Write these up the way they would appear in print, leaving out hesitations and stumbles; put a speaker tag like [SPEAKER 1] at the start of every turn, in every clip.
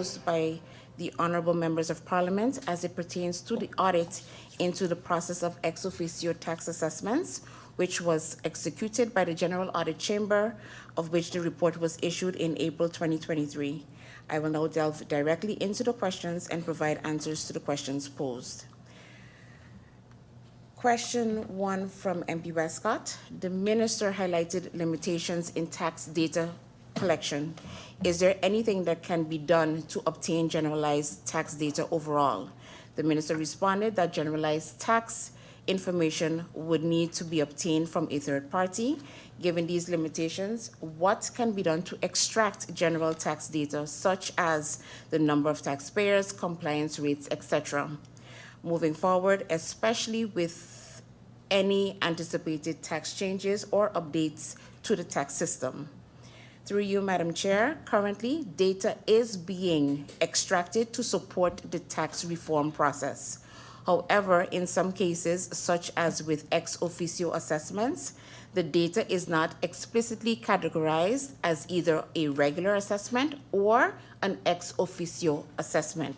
[SPEAKER 1] proposed by the honorable members of parliament as it pertains to the audit into the process of ex officio tax assessments, which was executed by the General Audit Chamber, of which the report was issued in April 2023. I will now delve directly into the questions and provide answers to the questions posed. Question 1 from MP Westcott. The minister highlighted limitations in tax data collection. Is there anything that can be done to obtain generalized tax data overall? The minister responded that generalized tax information would need to be obtained from a third party. Given these limitations, what can be done to extract general tax data, such as the number of taxpayers, compliance rates, etc.? Moving forward, especially with any anticipated tax changes or updates to the tax system. Through you, Madam Chair, currently data is being extracted to support the tax reform process. However, in some cases, such as with ex officio assessments, the data is not explicitly categorized as either a regular assessment or an ex officio assessment.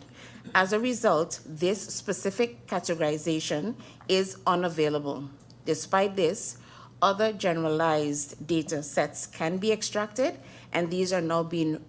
[SPEAKER 1] As a result, this specific categorization is unavailable. Despite this, other generalized data sets can be extracted, and these are now being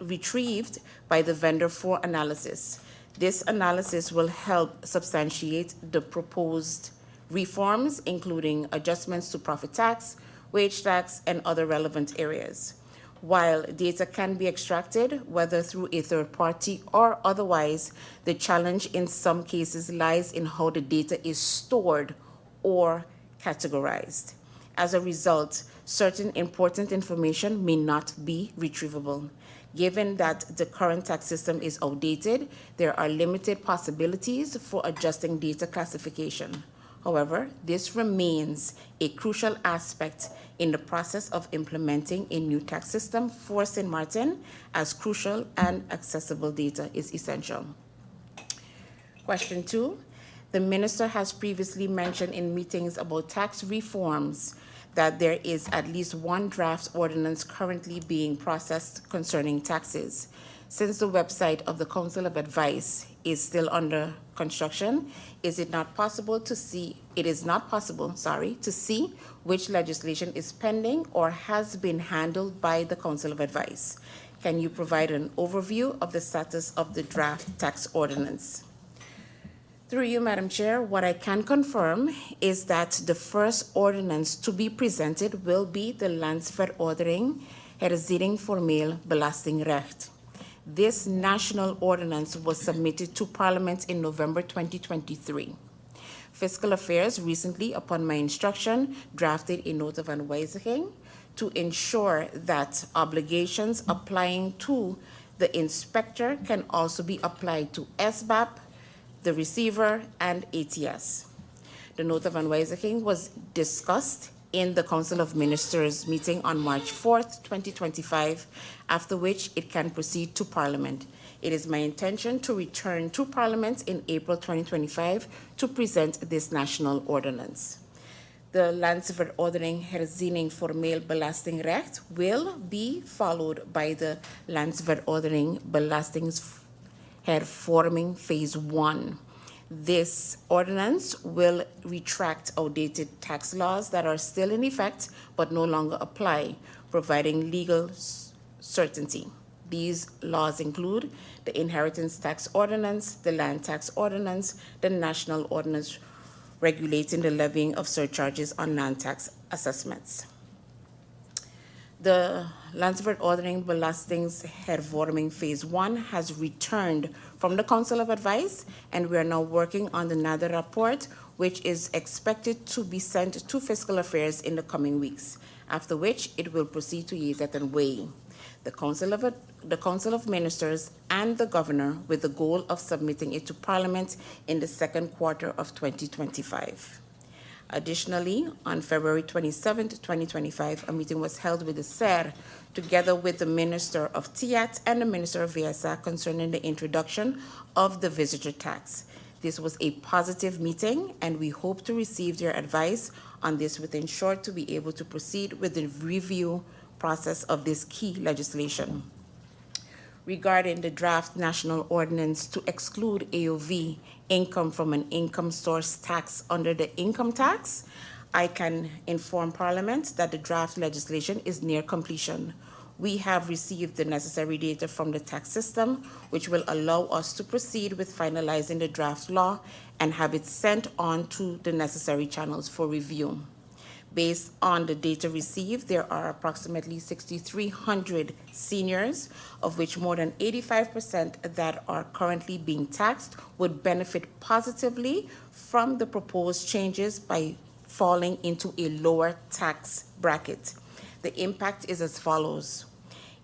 [SPEAKER 1] retrieved by the vendor for analysis. This analysis will help substantiate the proposed reforms, including adjustments to profit tax, wage tax, and other relevant areas. While data can be extracted, whether through a third party or otherwise, the challenge in some cases lies in how the data is stored or categorized. As a result, certain important information may not be retrievable. Given that the current tax system is outdated, there are limited possibilities for adjusting data classification. However, this remains a crucial aspect in the process of implementing a new tax system for St. Martin, as crucial and accessible data is essential. Question 2. The minister has previously mentioned in meetings about tax reforms that there is at least one draft ordinance currently being processed concerning taxes. Since the website of the Council of Advice is still under construction, it is not possible to see which legislation is pending or has been handled by the Council of Advice. Can you provide an overview of the status of the draft tax ordinance? Through you, Madam Chair, what I can confirm is that the first ordinance to be presented will be the Landsverordening Herziening Formeel Belastingrecht. This national ordinance was submitted to Parliament in November 2023. Fiscal Affairs recently, upon my instruction, drafted a note of aanwijziging to ensure that obligations applying to the inspector can also be applied to SBAP, the receiver, and ATS. The note of aanwijziging was discussed in the Council of Ministers meeting on March 4th, 2025, after which it can proceed to Parliament. It is my intention to return to Parliament in April 2025 to present this national ordinance. The Landsverordening Herziening Formeel Belastingrecht will be followed by the Landsverordening Belastingshervorming Phase 1. This ordinance will retract outdated tax laws that are still in effect but no longer apply, providing legal certainty. These laws include the Inheritance Tax Ordinance, the Land Tax Ordinance, the National Ordinance regulating the levying of surcharges on land tax assessments. The Landsverordening Belastingshervorming Phase 1 has returned from the Council of Advice, and we are now working on the NADA report, which is expected to be sent to Fiscal Affairs in the coming weeks, after which it will proceed to Yezet and Way. The Council of Ministers and the Governor, with the goal of submitting it to Parliament in the second quarter of 2025. Additionally, on February 27, 2025, a meeting was held with the SER, together with the Minister of TIAT and the Minister of VSA, concerning the introduction of the visitor tax. This was a positive meeting, and we hope to receive their advice on this within short to be able to proceed with the review process of this key legislation. regarding the draft national ordinance to exclude AOV income from an income source tax under the income tax, I can inform Parliament that the draft legislation is near completion. We have received the necessary data from the tax system, which will allow us to proceed with finalizing the draft law and have it sent on to the necessary channels for review. Based on the data received, there are approximately 6,300 seniors, of which more than 85% that are currently being taxed would benefit positively from the proposed changes by falling into a lower tax bracket. The impact is as follows.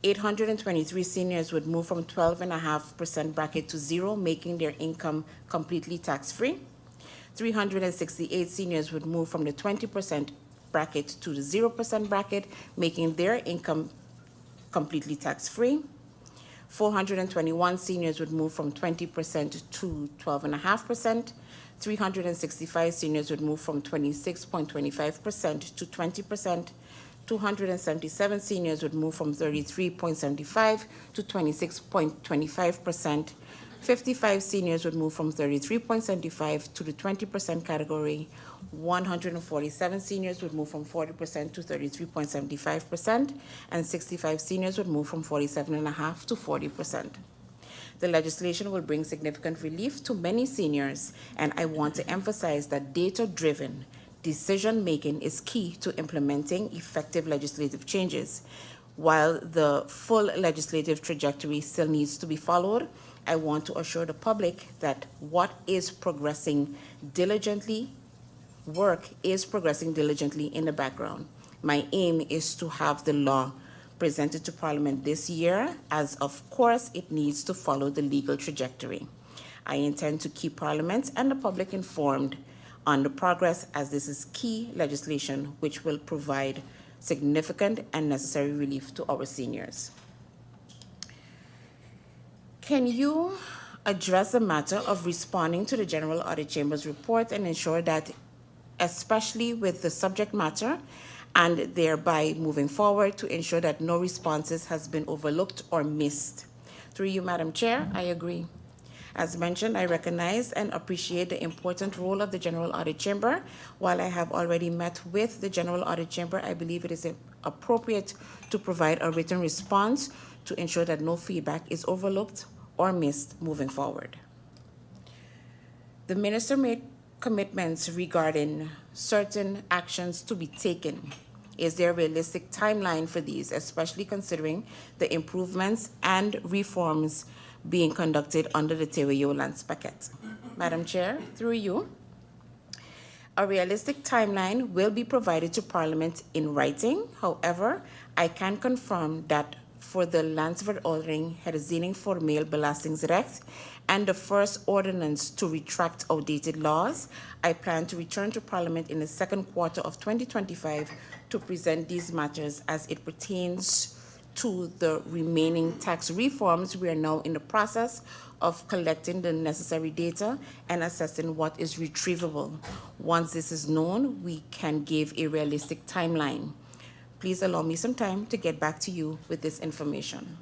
[SPEAKER 1] 823 seniors would move from 12.5% bracket to zero, making their income completely tax-free. 368 seniors would move from the 20% bracket to the 0% bracket, making their income completely tax-free. 421 seniors would move from 20% to 12.5%. 365 seniors would move from 26.25% to 20%. 277 seniors would move from 33.75% to 26.25%. 55 seniors would move from 33.75% to the 20% category. 147 seniors would move from 40% to 33.75%, and 65 seniors would move from 47.5% to 40%. The legislation will bring significant relief to many seniors, and I want to emphasize that data-driven decision-making is key to implementing effective legislative changes. While the full legislative trajectory still needs to be followed, I want to assure the public that work is progressing diligently in the background. My aim is to have the law presented to Parliament this year, as of course it needs to follow the legal trajectory. I intend to keep Parliament and the public informed on the progress, as this is key legislation which will provide significant and necessary relief to our seniors. Can you address the matter of responding to the General Audit Chamber's report and ensure that, especially with the subject matter, and thereby moving forward to ensure that no responses has been overlooked or missed? Through you, Madam Chair, I agree. As mentioned, I recognize and appreciate the important role of the General Audit Chamber. While I have already met with the General Audit Chamber, I believe it is appropriate to provide a written response to ensure that no feedback is overlooked or missed moving forward. The Minister made commitments regarding certain actions to be taken. Is there a realistic timeline for these, especially considering the improvements and reforms being conducted under the Teweyo Lands Packet? Madam Chair, through you, a realistic timeline will be provided to Parliament in writing. However, I can confirm that for the Landsverordening Herziening Formeel Belastingsrecht and the first ordinance to retract outdated laws, I plan to return to Parliament in the second quarter of 2025 to present these matters as it pertains to the remaining tax reforms. We are now in the process of collecting the necessary data and assessing what is retrievable. Once this is known, we can give a realistic timeline. Please allow me some time to get back to you with this information.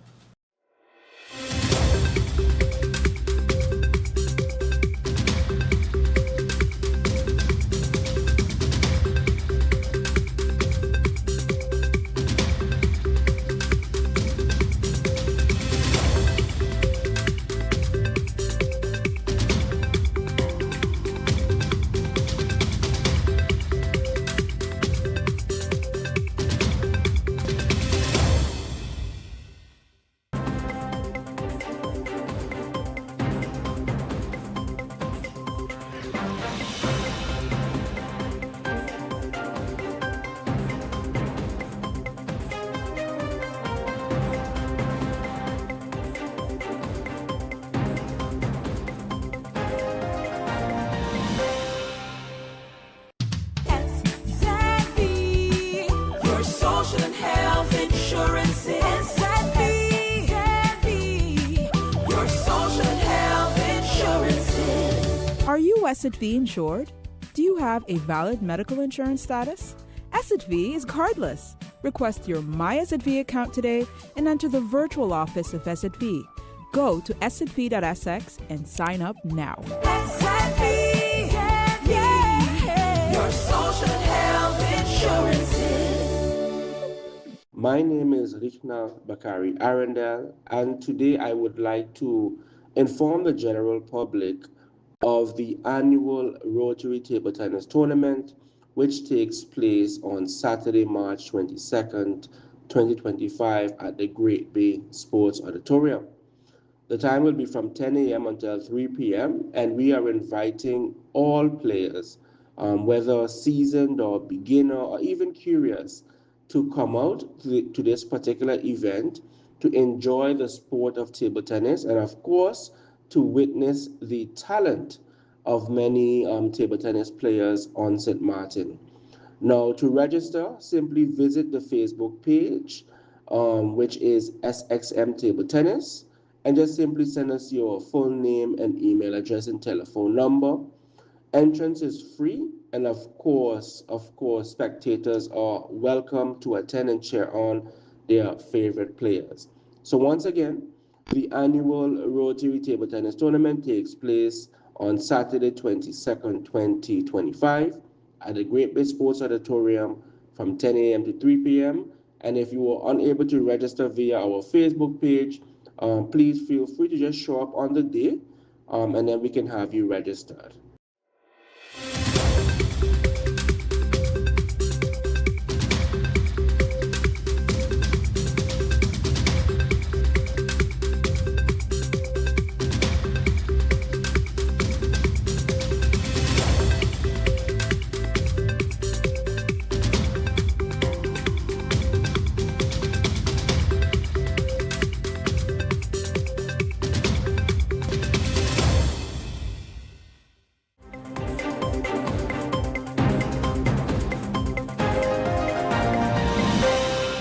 [SPEAKER 2] Are you SXM insured? Do you have a valid medical insurance status? SXM is cardless. Request your My SXM account today and enter the virtual office of SXM Go to svsx and sign up now.
[SPEAKER 3] Your social health insurances.
[SPEAKER 4] My name is Rikhna Bakari Arundel, and today I would like to inform the general public of the annual Rotary Table Tennis Tournament, which takes place on Saturday, March 22nd, 2025, at the Great Bay Sports Auditorium. The time will be from 10 a.m. until 3 p.m., and we are inviting all players, whether seasoned or beginner or even curious, to come out to this particular event to enjoy the sport of table tennis and, of course, to witness the talent of many table tennis players on St. Martin. Now, to register, simply visit the Facebook page, which is SXM Table Tennis, and just simply send us your full name and email address and telephone number. Entrance is free, and of course, spectators are welcome to attend and cheer on their favorite players. So once again, the annual Rotary Table Tennis Tournament takes place on Saturday, 22nd, 2025, at the Great Bay Sports Auditorium from 10 a.m. to 3 p.m. And if you are unable to register via our Facebook page, please feel free to just show up on the day, and then we can have you registered.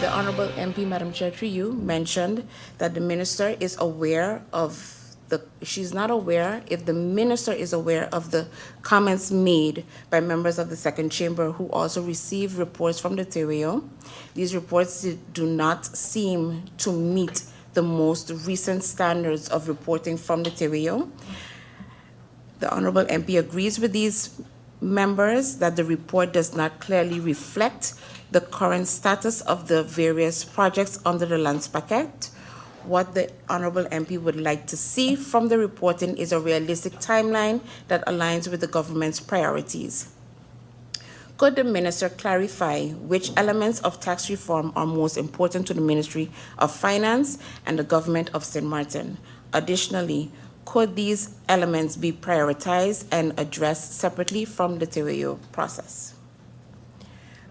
[SPEAKER 1] The Honorable MP, Madam Chair, through you, mentioned that the minister is aware of she's not aware if the minister is aware of the comments made by members of the second chamber who also received reports from the TERIO. These reports do not seem to meet the most recent standards of reporting from the TERIO. The Honorable MP agrees with these members that the report does not clearly reflect the current status of the various projects under the lands packet. What the Honorable MP would like to see from the reporting is a realistic timeline that aligns with the government's priorities. Could the minister clarify which elements of tax reform are most important to the Ministry of Finance and the government of St. Martin? Additionally, could these elements be prioritized and addressed separately from the TERIO process?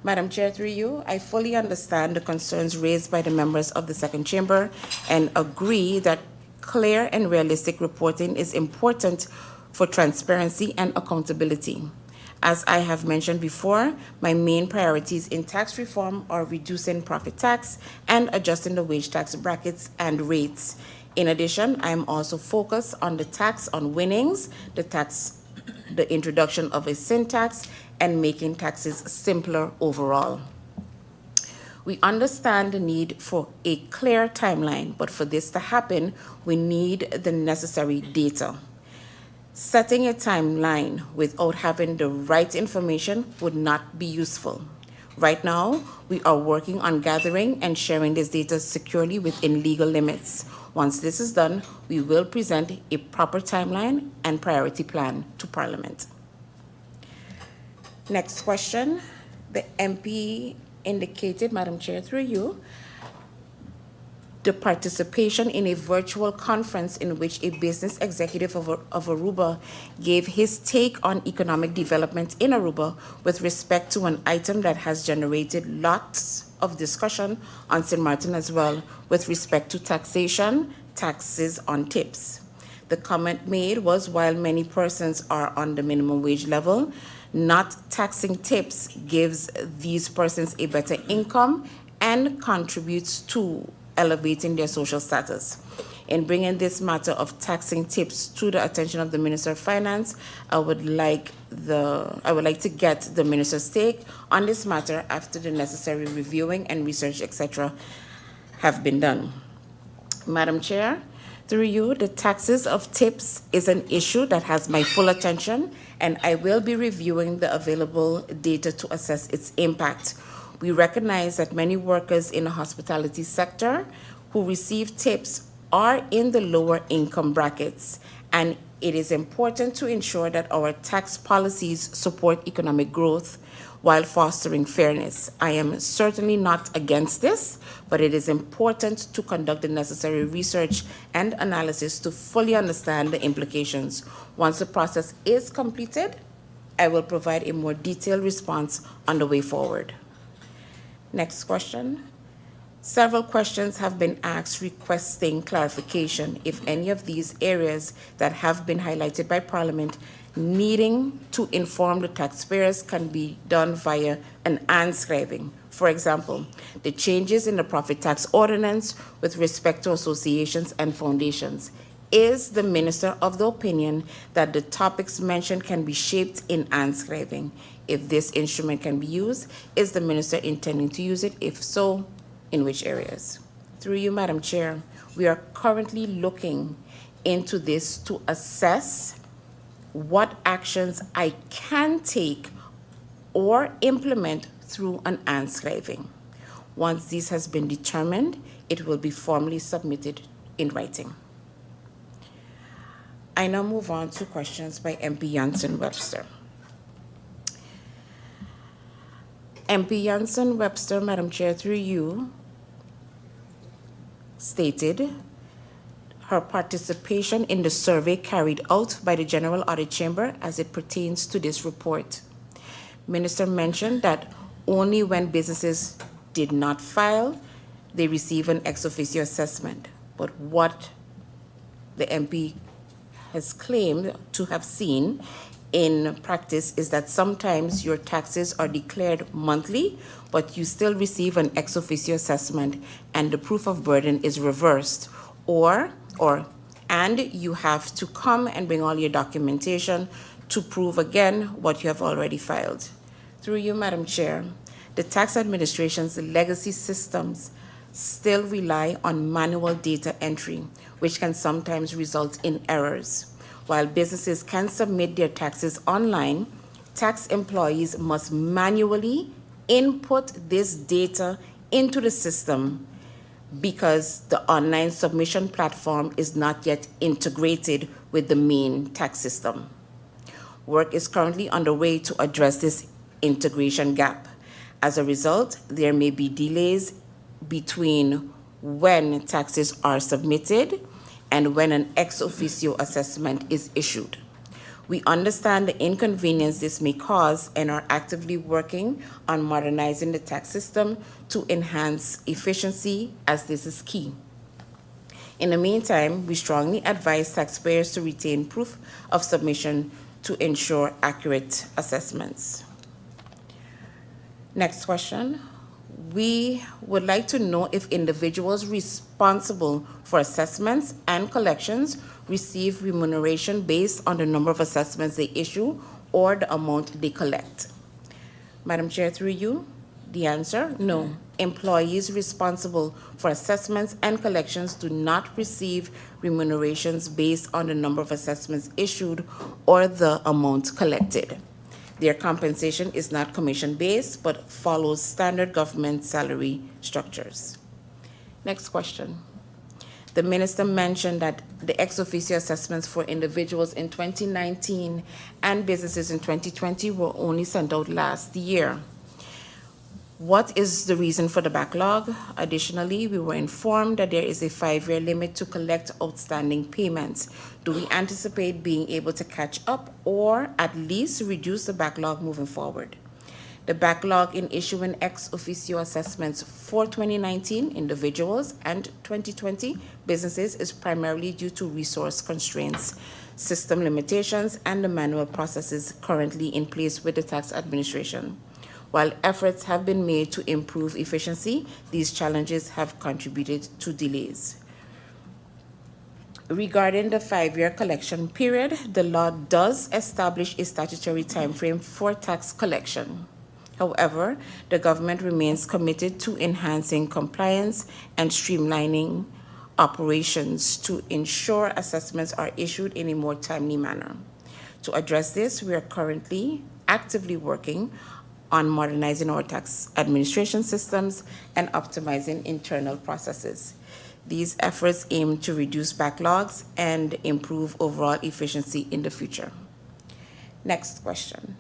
[SPEAKER 1] Madam Chair, through you, I fully understand the concerns raised by the members of the second chamber and agree that clear and realistic reporting is important for transparency and accountability. As I have mentioned before, my main priorities in tax reform are reducing profit tax and adjusting the wage tax brackets and rates. In addition, I am also focused on the tax on winnings, the introduction of a sin tax, and making taxes simpler overall. We understand the need for a clear timeline, but for this to happen, we need the necessary data. Setting a timeline without having the right information would not be useful. Right now, we are working on gathering and sharing this data securely within legal limits. Once this is done, we will present a proper timeline and priority plan to Parliament. Next question. The MP indicated, Madam Chair, through you, the participation in a virtual conference in which a business executive of Aruba gave his take on economic development in Aruba with respect to an item that has generated lots of discussion on St. Martin as well with respect to taxes on tips. The comment made was, while many persons are on the minimum wage level, not taxing tips gives these persons a better income and contributes to elevating their social status. In bringing this matter of taxing tips to the attention of the Minister of Finance, I would like to get the Minister's take on this matter after the necessary reviewing and research, etc., have been done. Madam Chair, Through you, the taxes of tips is an issue that has my full attention, and I will be reviewing the available data to assess its impact. We recognize that many workers in the hospitality sector who receive tips are in the lower income brackets, and it is important to ensure that our tax policies support economic growth while fostering fairness. I am certainly not against this, but it is important to conduct the necessary research and analysis to fully understand the implications. Once the process is completed, I will provide a more detailed response on the way forward. Next question. Several questions have been asked requesting clarification if any of these areas that have been highlighted by Parliament needing to inform the taxpayers can be done via an anscribing. For example, the changes in the profit tax ordinance with respect to associations and foundations. Is the minister of the opinion that the topics mentioned can be shaped in anscribing? If this instrument can be used, is the minister intending to use it? If so, in which areas? Through you, Madam Chair, we are currently looking into this to assess what actions I can take or implement through an anscribing. Once this has been determined, it will be formally submitted in writing. I now move on to questions by MP Janssen Webster. MP Janssen Webster, Madam Chair, through you, stated her participation in the survey carried out by the General Audit Chamber as it pertains to this report. Minister mentioned that only when businesses did not file, they receive an ex officio assessment. But what the MP has claimed to have seen in practice is that sometimes your taxes are declared monthly, but you still receive an ex officio assessment and the proof of burden is reversed, and you have to come and bring all your documentation to prove again what you have already filed. Through you, Madam Chair, the tax administration's legacy systems still rely on manual data entry, which can sometimes result in errors. While businesses can submit their taxes online, tax employees must manually input this data into the system because the online submission platform is not yet integrated with the main tax system. Work is currently underway to address this integration gap. As a result, there may be delays between when taxes are submitted and when an ex officio assessment is issued. We understand the inconvenience this may cause and are actively working on modernizing the tax system to enhance efficiency, as this is key. In the meantime, we strongly advise taxpayers to retain proof of submission to ensure accurate assessments. Next question. We would like to know if individuals responsible for assessments and collections receive remuneration based on the number of assessments they issue or the amount they collect. Madam Chair, through you, the answer, no. Employees responsible for assessments and collections do not receive remunerations based on the number of assessments issued or the amount collected. Their compensation is not commission-based, but follows standard government salary structures. Next question. The minister mentioned that the ex officio assessments for individuals in 2019 and businesses in 2020 were only sent out last year. What is the reason for the backlog? Additionally, we were informed that there is a 5-year limit to collect outstanding payments. Do we anticipate being able to catch up or at least reduce the backlog moving forward? The backlog in issuing ex officio assessments for 2019 individuals and 2020 businesses is primarily due to resource constraints, system limitations, and the manual processes currently in place with the tax administration. While efforts have been made to improve efficiency, these challenges have contributed to delays. Regarding the 5-year collection period, the law does establish a statutory timeframe for tax collection. However, the government remains committed to enhancing compliance and streamlining operations to ensure assessments are issued in a more timely manner. To address this, we are currently actively working on modernizing our tax administration systems and optimizing internal processes. These efforts aim to reduce backlogs and improve overall efficiency in the future. Next question.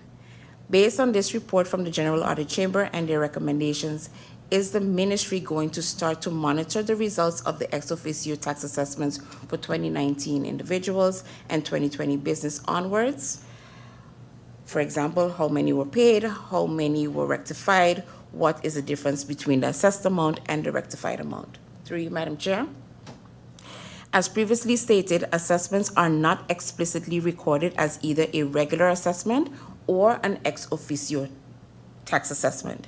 [SPEAKER 1] Based on this report from the General Audit Chamber and their recommendations, is the ministry going to start to monitor the results of the ex officio tax assessments for 2019 individuals and 2020 business onwards? For example, how many were paid, how many were rectified, what is the difference between the assessed amount and the rectified amount? Through you, Madam Chair. As previously stated, assessments are not explicitly recorded as either a regular assessment or an ex officio tax assessment.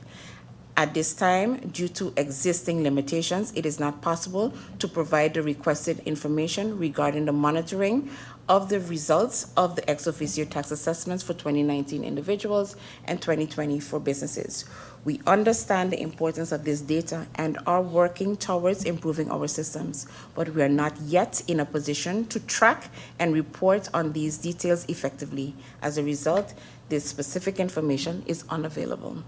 [SPEAKER 1] At this time, due to existing limitations, it is not possible to provide the requested information regarding the monitoring of the results of the ex officio tax assessments for 2019 individuals and 2020 for businesses. We understand the importance of this data and are working towards improving our systems, but we are not yet in a position to track and report on these details effectively. As a result, this specific information is unavailable.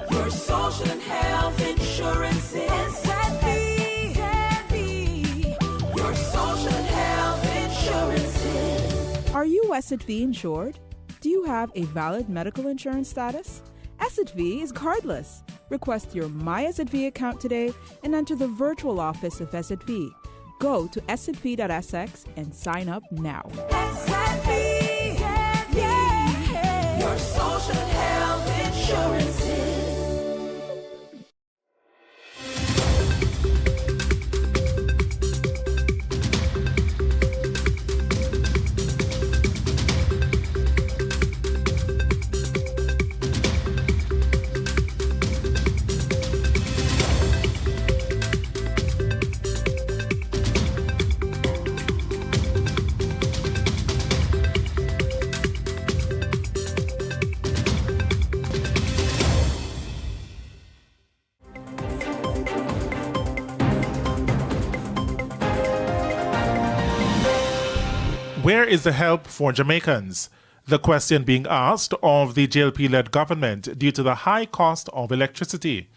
[SPEAKER 3] Your social and health insurance is SXM. Your social and health insurance is.
[SPEAKER 2] Are you SXV insured? Do you have a valid medical insurance status? SXV is cardless. Request your My SXV account today and enter the virtual office of SXV. Go to sxv.sx and sign up now.
[SPEAKER 3] SXM. Yeah. Your social and health insurance is.
[SPEAKER 5] Where is the help for Jamaicans? The question being asked of the JLP-led government due to the high cost of electricity.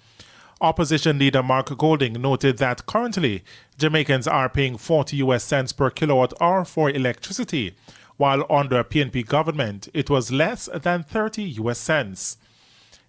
[SPEAKER 5] Opposition leader Mark Golding noted that currently Jamaicans are paying 40 US cents per kilowatt hour for electricity, while under PNP government it was less than 30 US cents.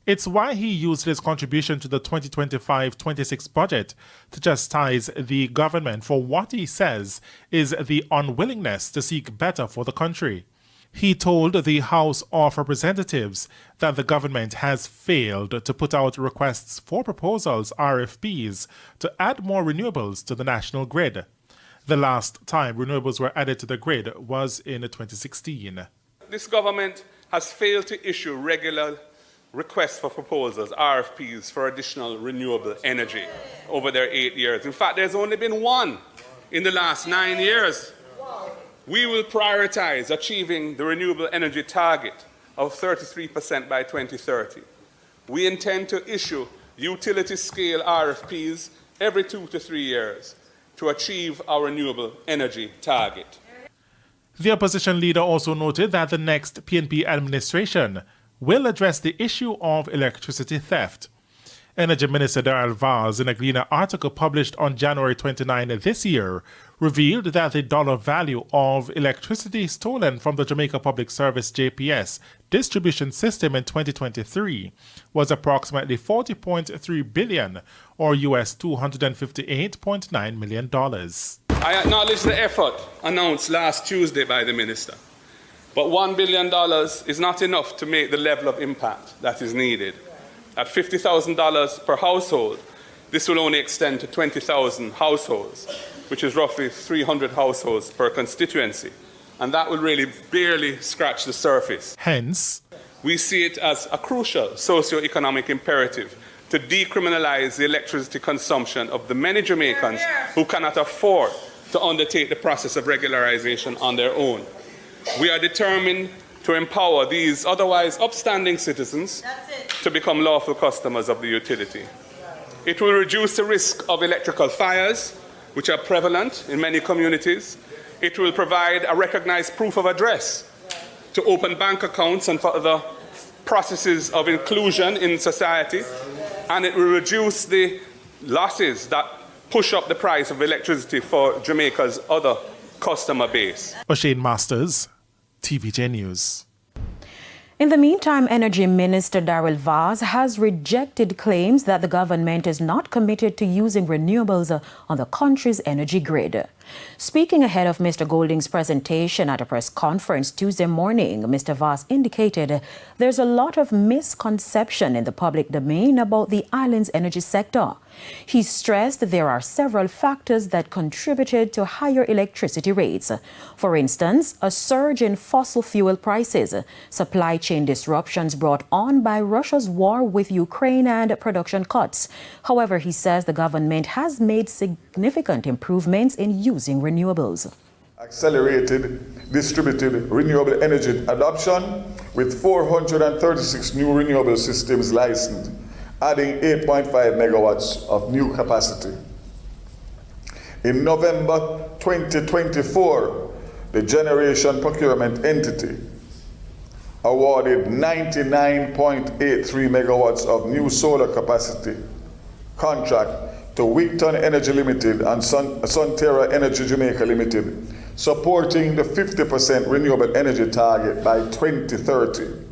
[SPEAKER 5] It's why he used his contribution to the 2025-26 budget to chastise the government for what he says is the unwillingness to seek better for the country. He told the House of Representatives that the government has failed to put out requests for proposals, RFPs, to add more renewables to the national grid. The last time renewables were added to the grid was in 2016.
[SPEAKER 6] This government has failed to issue regular requests for proposals, RFPs, for additional renewable energy over their 8 years. In fact, there's only been one in the last 9 years. We will prioritize achieving the renewable energy target of 33% by 2030. We intend to issue utility-scale RFPs every 2 to 3 years to achieve our renewable energy target.
[SPEAKER 5] The opposition leader also noted that the next PNP administration will address the issue of electricity theft. Energy Minister Darrell Vaz, in a Gleaner article published on January 29 this year, revealed that the dollar value of electricity stolen from the Jamaica Public Service JPS distribution system in 2023 was approximately $40.3 billion, or US $258.9 million.
[SPEAKER 6] I acknowledge the effort announced last Tuesday by the Minister, but $1 billion is not enough to make the level of impact that is needed. At $50,000 per household, this will only extend to 20,000 households, which is roughly 300 households per constituency. And that will really barely scratch the surface.
[SPEAKER 5] Hence,
[SPEAKER 6] we see it as a crucial socio-economic imperative to decriminalize the electricity consumption of the many Jamaicans who cannot afford to undertake the process of regularization on their own. We are determined to empower these otherwise upstanding citizens to become lawful customers of the utility. It will reduce the risk of electrical fires, which are prevalent in many communities. It will provide a recognized proof of address to open bank accounts and for other processes of inclusion in society. And it will reduce the losses that push up the price of electricity for Jamaica's other customer base.
[SPEAKER 5] O'Shane Masters, TVJ News.
[SPEAKER 7] In the meantime, Energy Minister Darrell Vaz has rejected claims that the government is not committed to using renewables on the country's energy grid. Speaking ahead of Mr. Golding's presentation at a press conference Tuesday morning, Mr. Vaz indicated there's a lot of misconception in the public domain about the island's energy sector. He stressed there are several factors that contributed to higher electricity rates. For instance, a surge in fossil fuel prices, supply chain disruptions brought on by Russia's war with Ukraine, and production cuts. However, he says the government has made significant improvements in using renewables.
[SPEAKER 8] Accelerated distributed renewable energy adoption with 436 new renewable systems licensed, adding 8.5 megawatts of new capacity. In November 2024, the generation procurement entity awarded 99.83 megawatts of new solar capacity contract to Wigton Energy Limited and Sunterra Energy Jamaica Limited, supporting the 50% renewable energy target by 2030.